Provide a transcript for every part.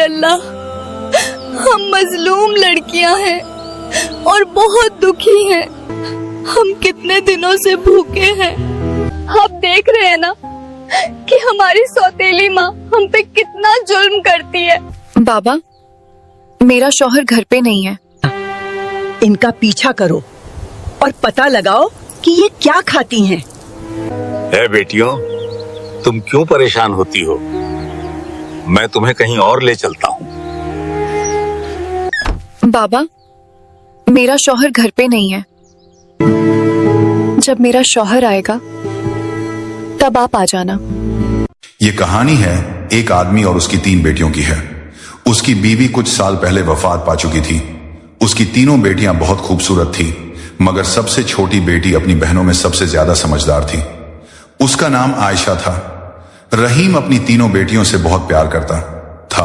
اللہ ہم مظلوم لڑکیاں ہیں اور بہت دکھی ہیں. ہم کتنے دنوں سے بھوکے ہیں. آپ دیکھ رہے ہیں نا کہ ہماری سوتیلی ماں ہم پہ کتنا ظلم کرتی ہے. بابا میرا شوہر گھر پہ نہیں ہے. ان کا پیچھا کرو اور پتہ لگاؤ کہ یہ کیا کھاتی ہیں. اے بیٹیوں تم کیوں پریشان ہوتی ہو؟ میں تمہیں کہیں اور لے چلتا ہوں. بابا میرا شوہر گھر پہ نہیں ہے. جب میرا شوہر آئے گا تب آپ آ جانا. یہ کہانی ہے ایک آدمی اور اس کی 3 بیٹیوں کی ہے. اس کی بیوی کچھ سال پہلے وفات پا چکی تھی. اس کی تینوں بیٹیاں بہت خوبصورت تھی مگر سب سے چھوٹی بیٹی اپنی بہنوں میں سب سے زیادہ سمجھدار تھی. اس کا نام عائشہ تھا. رحیم اپنی تینوں بیٹیوں سے بہت پیار کرتا تھا.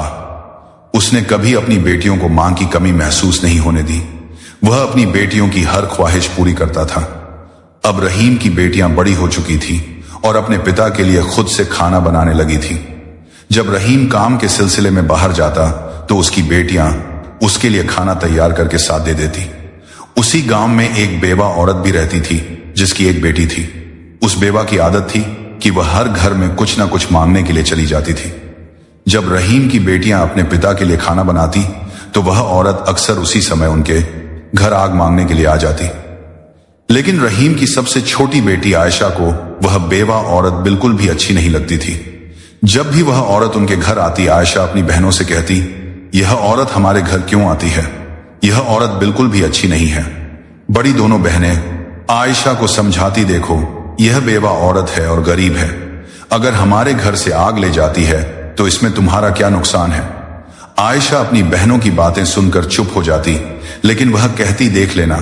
اس نے کبھی اپنی بیٹیوں کو ماں کی کمی محسوس نہیں ہونے دی. وہ اپنی بیٹیوں کی ہر خواہش پوری کرتا تھا. اب رحیم کی بیٹیاں بڑی ہو چکی تھی اور اپنے پتا کے لیے خود سے کھانا بنانے لگی تھی. جب رحیم کام کے سلسلے میں باہر جاتا تو اس کی بیٹیاں اس کے لیے کھانا تیار کر کے ساتھ دے دیتی. اسی گاؤں میں ایک بیوہ عورت بھی رہتی تھی جس کی ایک بیٹی تھی. اس بیوہ کی عادت تھی کہ وہ ہر گھر میں کچھ نہ کچھ مانگنے کے لیے چلی جاتی تھی. جب رحیم کی بیٹیاں اپنے پتا کے لیے کھانا بناتی تو وہ عورت اکثر اسی سمے ان کے گھر آگ مانگنے کے لیے آ جاتی. لیکن رحیم کی سب سے چھوٹی بیٹی عائشہ کو وہ بیوہ عورت بالکل بھی اچھی نہیں لگتی تھی. جب بھی وہ عورت ان کے گھر آتی عائشہ اپنی بہنوں سے کہتی یہ عورت ہمارے گھر کیوں آتی ہے؟ یہ عورت بالکل بھی اچھی نہیں ہے. بڑی دونوں بہنیں عائشہ کو سمجھاتی دیکھو یہ بیوہ عورت ہے اور غریب ہے. اگر ہمارے گھر سے آگ لے جاتی ہے تو اس میں تمہارا کیا نقصان ہے؟ عائشہ اپنی بہنوں کی باتیں سن کر چپ ہو جاتی لیکن وہ کہتی دیکھ لینا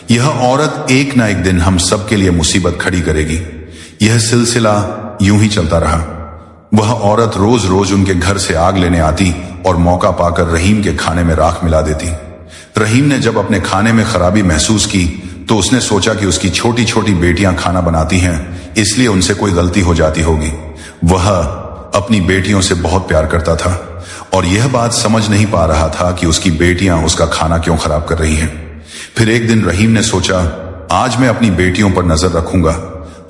یہ عورت ایک نہ ایک دن ہم سب کے لیے مصیبت کھڑی کرے گی. یہ سلسلہ یوں ہی چلتا رہا. وہ عورت روز روز ان کے گھر سے آگ لینے آتی اور موقع پا کر رحیم کے کھانے میں راکھ ملا دیتی. رحیم نے جب اپنے کھانے میں خرابی محسوس کی تو اس نے سوچا کہ اس کی چھوٹی چھوٹی بیٹیاں کھانا بناتی ہیں اس لیے ان سے کوئی غلطی ہو جاتی ہوگی. وہ اپنی بیٹیوں سے بہت پیار کرتا تھا اور یہ بات سمجھ نہیں پا رہا تھا کہ اس کی بیٹیاں اس کا کھانا کیوں خراب کر رہی ہیں. پھر ایک دن رحیم نے سوچا آج میں اپنی بیٹیوں پر نظر رکھوں گا.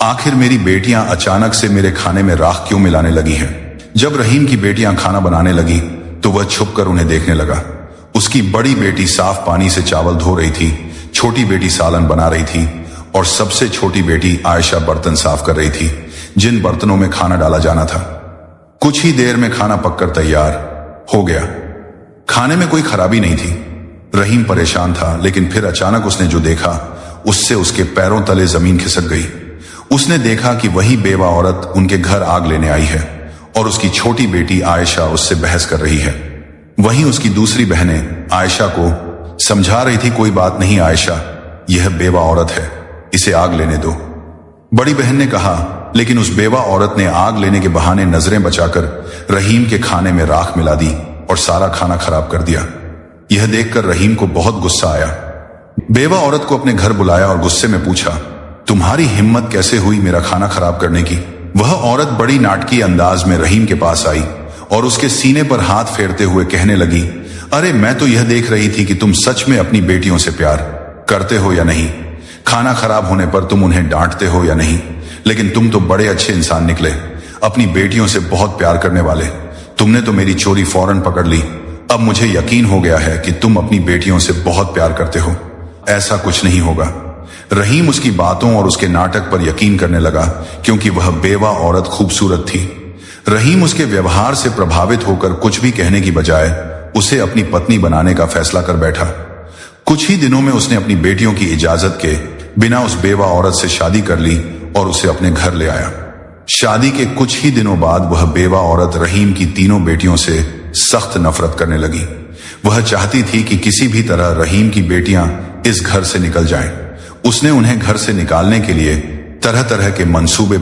آخر میری بیٹیاں اچانک سے میرے کھانے میں راکھ کیوں ملانے لگی ہیں. جب رحیم کی بیٹیاں کھانا بنانے لگی تو وہ چھپ کر انہیں دیکھنے لگا. اس کی بڑی بیٹی صاف پانی سے چاول دھو رہی تھی, چھوٹی بیٹی سالن بنا رہی تھی اور سب سے چھوٹی بیٹی عائشہ برتن صاف کر رہی تھی جن برتنوں میں کھانا ڈالا جانا تھا. کچھ ہی دیر میں کھانا پک کر تیار ہو گیا. کھانے میں کوئی خرابی نہیں تھی. رحیم پریشان تھا لیکن پھر اچانک اس نے جو دیکھا اس سے اس کے پیروں تلے زمین کھسک گئی. اس نے دیکھا کہ وہی بیوہ عورت ان کے گھر آگ لینے آئی ہے اور اس کی چھوٹی بیٹی عائشہ اس سے بحث کر رہی ہے. وہیں اس کی دوسری بہنیں عائشہ کو سمجھا رہی تھی کوئی بات نہیں عائشہ یہ بیوہ عورت ہے اسے آگ لینے دو. بڑی بہن نے کہا لیکن اس بیوہ عورت نے آگ لینے کے بہانے نظریں بچا کر رحیم کے کھانے میں راکھ ملا دی اور سارا کھانا خراب کر دیا. یہ دیکھ کر رحیم کو بہت غصہ آیا. بیوہ عورت کو اپنے گھر بلایا اور غصے میں پوچھا تمہاری ہمت کیسے ہوئی میرا کھانا خراب کرنے کی؟ وہ عورت بڑی ناٹکی انداز میں رحیم کے پاس آئی اور اس کے سینے پر ہاتھ پھیرتے ہوئے کہنے لگی ارے میں تو یہ دیکھ رہی تھی کہ تم سچ میں اپنی بیٹیوں سے پیار کرتے ہو یا نہیں. کھانا خراب ہونے پر تم انہیں ڈانٹتے ہو یا نہیں. لیکن تم تو بڑے اچھے انسان نکلے, اپنی بیٹیوں سے بہت پیار کرنے والے. تم نے تو میری چوری فوراً پکڑ لی. اب مجھے یقین ہو گیا ہے کہ تم اپنی بیٹیوں سے بہت پیار کرتے ہو. ایسا کچھ نہیں ہوگا. رحیم اس کی باتوں اور اس کے ناٹک پر یقین کرنے لگا کیونکہ وہ بیوہ عورت خوبصورت تھی. رحیم اس کے ویوہار سے پربھاوت ہو کر کچھ بھی کہنے کی بجائے اسے اپنی پتنی بنانے کا فیصلہ کر بیٹھا. کچھ ہی دنوں میں اس نے اپنی بیٹیوں کی اجازت کے بنا اس بیوہ عورت سے شادی کر لی اور اسے اپنے گھر لے آیا. شادی کے کچھ ہی دنوں بعد وہ بیوہ عورت رحیم کی تینوں بیٹیوں سے سخت نفرت کرنے لگی. وہ چاہتی تھی کہ کسی بھی طرح رحیم کی بیٹیاں اس گھر سے نکل جائیں. اس نے انہیں گھر سے نکالنے کے لیے طرح طرح کے منصوبے